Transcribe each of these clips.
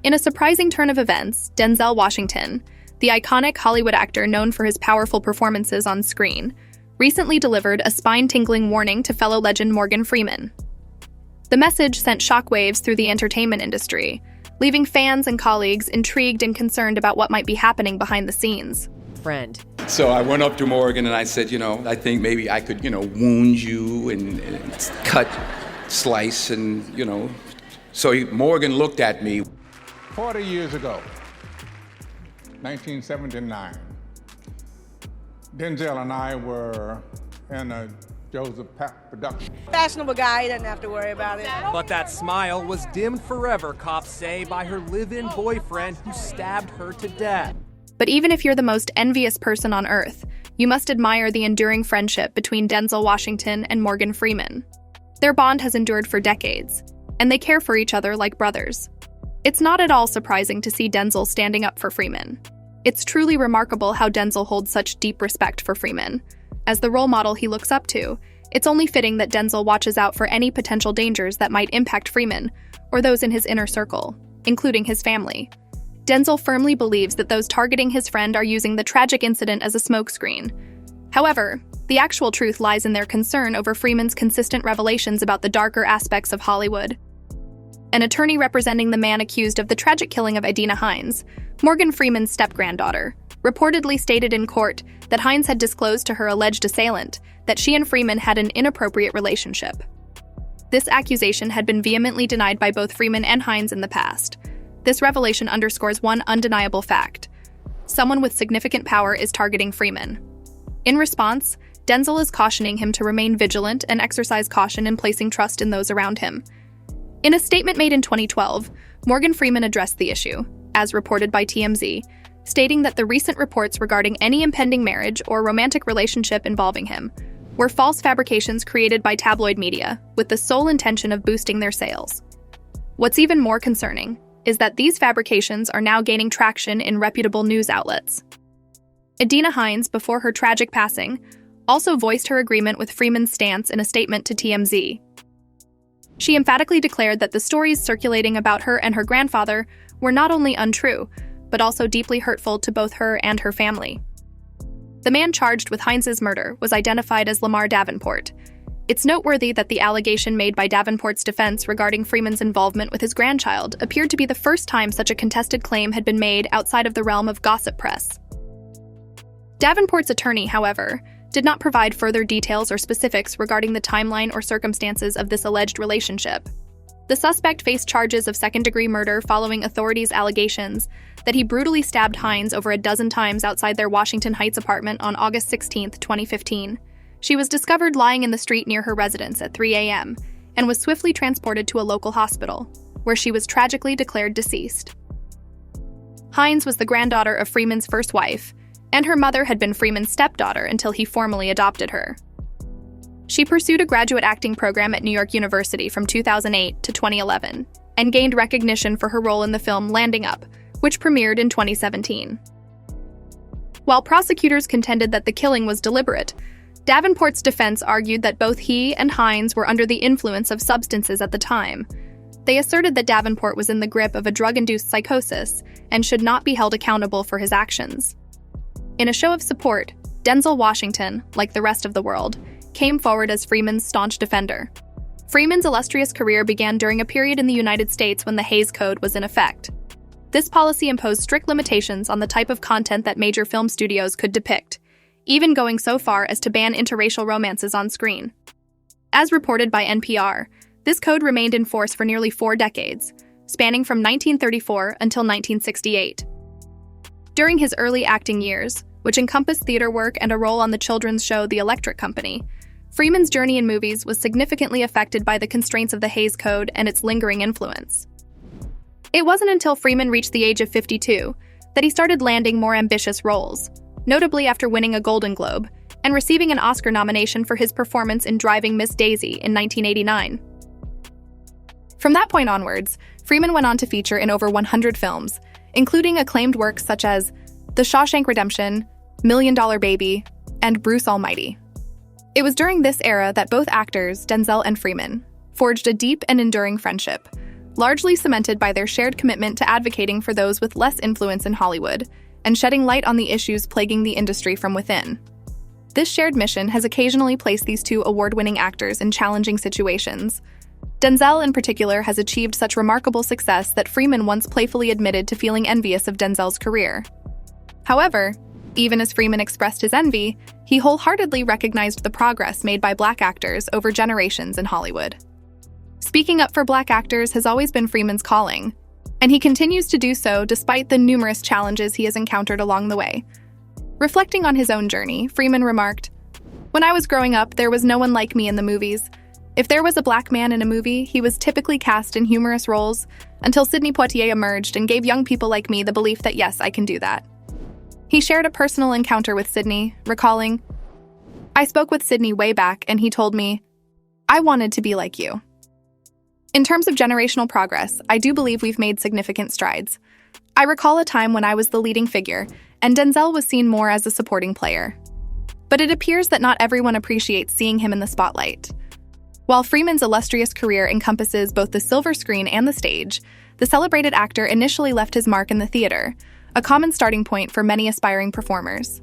In a surprising turn of events, Denzel Washington, the iconic Hollywood actor known for his powerful performances on screen, recently delivered a spine-tingling warning to fellow legend Morgan Freeman. The message sent shockwaves through the entertainment industry, leaving fans and colleagues intrigued and concerned about what might be happening behind the scenes. Friend. So I went up to Morgan and I said, I think maybe I could, wound you and cut, slice, and, So Morgan looked at me. 40 years ago, 1979, Denzel and I were in a Joseph Papp production. Fashionable guy, he doesn't have to worry about it. But that smile was dimmed forever, cops say, by her live-in boyfriend who stabbed her to death. But even if you're the most envious person on earth, you must admire the enduring friendship between Denzel Washington and Morgan Freeman. Their bond has endured for decades, and they care for each other like brothers. It's not at all surprising to see Denzel standing up for Freeman. It's truly remarkable how Denzel holds such deep respect for Freeman. As the role model he looks up to, it's only fitting that Denzel watches out for any potential dangers that might impact Freeman or those in his inner circle, including his family. Denzel firmly believes that those targeting his friend are using the tragic incident as a smokescreen. However, the actual truth lies in their concern over Freeman's consistent revelations about the darker aspects of Hollywood. An attorney representing the man accused of the tragic killing of Idina Hines, Morgan Freeman's step-granddaughter, reportedly stated in court that Hines had disclosed to her alleged assailant that she and Freeman had an inappropriate relationship. This accusation had been vehemently denied by both Freeman and Hines in the past. This revelation underscores one undeniable fact: someone with significant power is targeting Freeman. In response, Denzel is cautioning him to remain vigilant and exercise caution in placing trust in those around him. In a statement made in 2012, Morgan Freeman addressed the issue, as reported by TMZ, stating that the recent reports regarding any impending marriage or romantic relationship involving him were false fabrications created by tabloid media with the sole intention of boosting their sales. What's even more concerning is that these fabrications are now gaining traction in reputable news outlets. Idina Hines, before her tragic passing, also voiced her agreement with Freeman's stance in a statement to TMZ. She emphatically declared that the stories circulating about her and her grandfather were not only untrue, but also deeply hurtful to both her and her family. The man charged with Hines's murder was identified as Lamar Davenport. It's noteworthy that the allegation made by Davenport's defense regarding Freeman's involvement with his grandchild appeared to be the first time such a contested claim had been made outside of the realm of gossip press. Davenport's attorney, however, did not provide further details or specifics regarding the timeline or circumstances of this alleged relationship. The suspect faced charges of second-degree murder following authorities' allegations that he brutally stabbed Hines over a dozen times outside their Washington Heights apartment on August 16, 2015. She was discovered lying in the street near her residence at 3 a.m. and was swiftly transported to a local hospital, where she was tragically declared deceased. Hines was the granddaughter of Freeman's first wife, and her mother had been Freeman's stepdaughter until he formally adopted her. She pursued a graduate acting program at New York University from 2008 to 2011 and gained recognition for her role in the film Landing Up, which premiered in 2017. While prosecutors contended that the killing was deliberate, Davenport's defense argued that both he and Hines were under the influence of substances at the time. They asserted that Davenport was in the grip of a drug-induced psychosis and should not be held accountable for his actions. In a show of support, Denzel Washington, like the rest of the world, came forward as Freeman's staunch defender. Freeman's illustrious career began during a period in the United States when the Hays Code was in effect. This policy imposed strict limitations on the type of content that major film studios could depict, even going so far as to ban interracial romances on screen. As reported by NPR, this code remained in force for nearly 4 decades, spanning from 1934 until 1968. During his early acting years, which encompassed theater work and a role on the children's show The Electric Company, Freeman's journey in movies was significantly affected by the constraints of the Hays Code and its lingering influence. It wasn't until Freeman reached the age of 52 that he started landing more ambitious roles, notably after winning a Golden Globe and receiving an Oscar nomination for his performance in Driving Miss Daisy in 1989. From that point onwards, Freeman went on to feature in over 100 films, including acclaimed works such as The Shawshank Redemption, $1 Million Baby, and Bruce Almighty. It was during this era that both actors, Denzel and Freeman, forged a deep and enduring friendship, largely cemented by their shared commitment to advocating for those with less influence in Hollywood and shedding light on the issues plaguing the industry from within. This shared mission has occasionally placed these two award-winning actors in challenging situations. Denzel, in particular, has achieved such remarkable success that Freeman once playfully admitted to feeling envious of Denzel's career. However, even as Freeman expressed his envy, he wholeheartedly recognized the progress made by Black actors over generations in Hollywood. Speaking up for Black actors has always been Freeman's calling, and he continues to do so despite the numerous challenges he has encountered along the way. Reflecting on his own journey, Freeman remarked, "When I was growing up, there was no one like me in the movies. If there was a Black man in a movie, he was typically cast in humorous roles until Sidney Poitier emerged and gave young people like me the belief that yes, I can do that." He shared a personal encounter with Sidney, recalling, "I spoke with Sidney way back and he told me, 'I wanted to be like you.'" In terms of generational progress, I do believe we've made significant strides. I recall a time when I was the leading figure, and Denzel was seen more as a supporting player. But it appears that not everyone appreciates seeing him in the spotlight. While Freeman's illustrious career encompasses both the silver screen and the stage, the celebrated actor initially left his mark in the theater, a common starting point for many aspiring performers.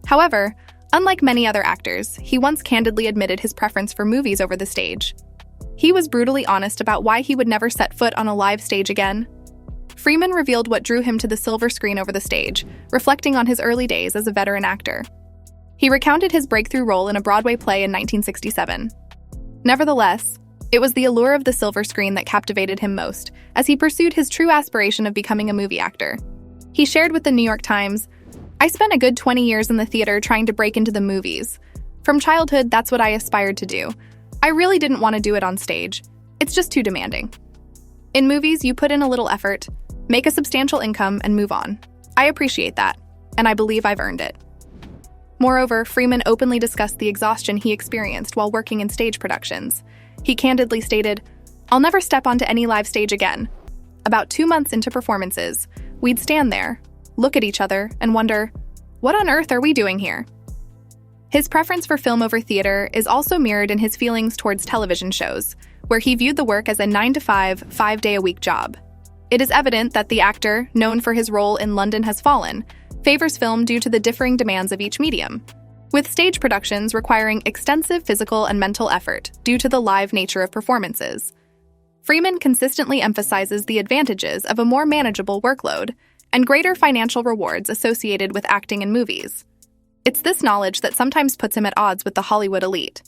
However, unlike many other actors, he once candidly admitted his preference for movies over the stage. He was brutally honest about why he would never set foot on a live stage again. Freeman revealed what drew him to the silver screen over the stage, reflecting on his early days as a veteran actor. He recounted his breakthrough role in a Broadway play in 1967. Nevertheless, it was the allure of the silver screen that captivated him most, as he pursued his true aspiration of becoming a movie actor. He shared with the New York Times, "I spent a good 20 years in the theater trying to break into the movies. From childhood, that's what I aspired to do. I really didn't want to do it on stage. It's just too demanding. In movies, you put in a little effort, make a substantial income, and move on. I appreciate that, and I believe I've earned it." Moreover, Freeman openly discussed the exhaustion he experienced while working in stage productions. He candidly stated, "I'll never step onto any live stage again. About 2 months into performances, we'd stand there, look at each other, and wonder, what on earth are we doing here?" His preference for film over theater is also mirrored in his feelings towards television shows, where he viewed the work as a 9-to-5, 5-day-a-week job. It is evident that the actor, known for his role in London Has Fallen, favors film due to the differing demands of each medium, with stage productions requiring extensive physical and mental effort due to the live nature of performances. Freeman consistently emphasizes the advantages of a more manageable workload and greater financial rewards associated with acting in movies. It's this knowledge that sometimes puts him at odds with the Hollywood elite.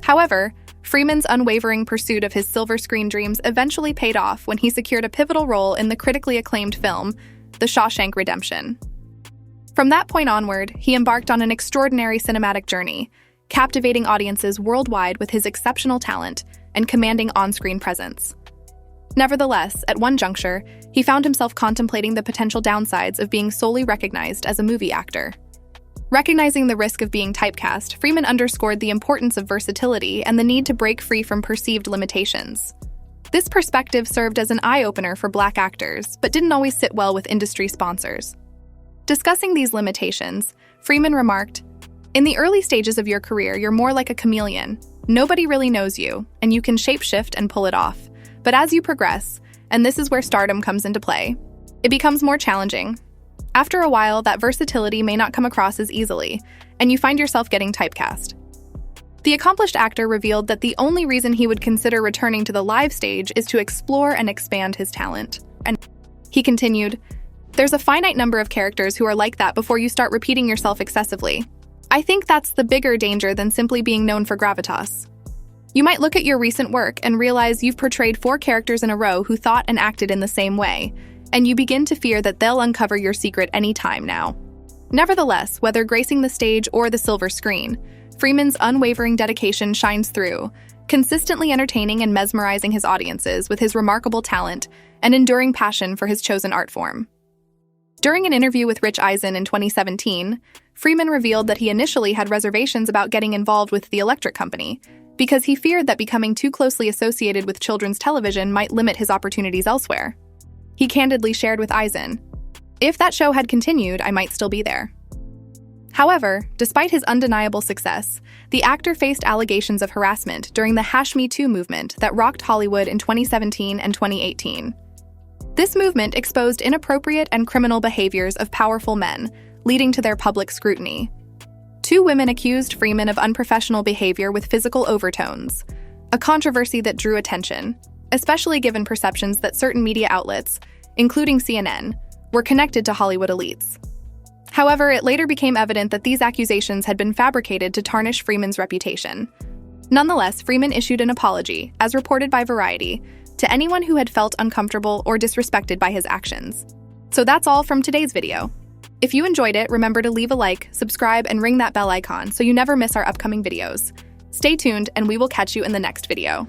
However, Freeman's unwavering pursuit of his silver screen dreams eventually paid off when he secured a pivotal role in the critically acclaimed film, The Shawshank Redemption. From that point onward, he embarked on an extraordinary cinematic journey, captivating audiences worldwide with his exceptional talent and commanding on-screen presence. Nevertheless, at one juncture, he found himself contemplating the potential downsides of being solely recognized as a movie actor. Recognizing the risk of being typecast, Freeman underscored the importance of versatility and the need to break free from perceived limitations. This perspective served as an eye-opener for Black actors, but didn't always sit well with industry sponsors. Discussing these limitations, Freeman remarked, "In the early stages of your career, you're more like a chameleon. Nobody really knows you, and you can shapeshift and pull it off. But as you progress, and this is where stardom comes into play, it becomes more challenging. After a while, that versatility may not come across as easily, and you find yourself getting typecast." The accomplished actor revealed that the only reason he would consider returning to the live stage is to explore and expand his talent. And he continued, "There's a finite number of characters who are like that before you start repeating yourself excessively. I think that's the bigger danger than simply being known for gravitas. You might look at your recent work and realize you've portrayed 4 characters in a row who thought and acted in the same way, and you begin to fear that they'll uncover your secret any time now." Nevertheless, whether gracing the stage or the silver screen, Freeman's unwavering dedication shines through, consistently entertaining and mesmerizing his audiences with his remarkable talent and enduring passion for his chosen art form. During an interview with Rich Eisen in 2017, Freeman revealed that he initially had reservations about getting involved with the Electric Company because he feared that becoming too closely associated with children's television might limit his opportunities elsewhere. He candidly shared with Eisen, "If that show had continued, I might still be there." However, despite his undeniable success, the actor faced allegations of harassment during the #Me Too movement that rocked Hollywood in 2017 and 2018. This movement exposed inappropriate and criminal behaviors of powerful men, leading to their public scrutiny. 2 women accused Freeman of unprofessional behavior with physical overtones, a controversy that drew attention, especially given perceptions that certain media outlets, including CNN, were connected to Hollywood elites. However, it later became evident that these accusations had been fabricated to tarnish Freeman's reputation. Nonetheless, Freeman issued an apology, as reported by Variety, to anyone who had felt uncomfortable or disrespected by his actions. So that's all from today's video. If you enjoyed it, remember to leave a like, subscribe, and ring that bell icon so you never miss our upcoming videos. Stay tuned, and we will catch you in the next video.